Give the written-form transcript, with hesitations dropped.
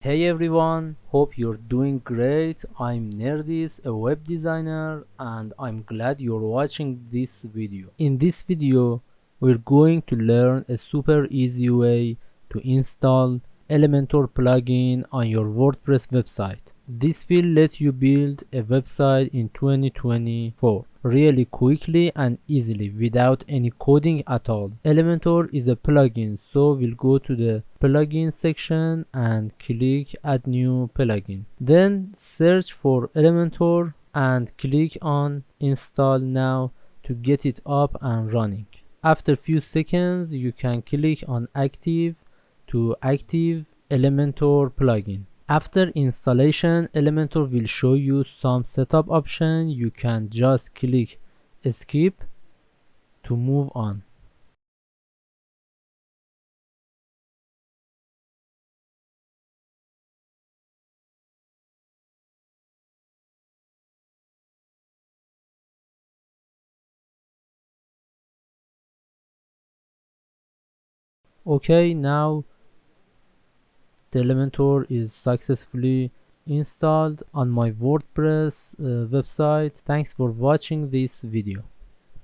Hey everyone, hope you're doing great. I'm Nerdis, a web designer, and I'm glad you're watching this video. In this video, we're going to learn a super easy way to install Elementor plugin on your WordPress website. This will let you build a website in 2024 really quickly and easily without any coding at all. Elementor is a plugin, so we'll go to the plugin section and click add new plugin. Then search for Elementor and click on install now to get it up and running. After few seconds, you can click on active to active Elementor plugin. After installation, Elementor will show you some setup option. You can just click skip to move on. Okay, now the Elementor is successfully installed on my WordPress website. Thanks for watching this video.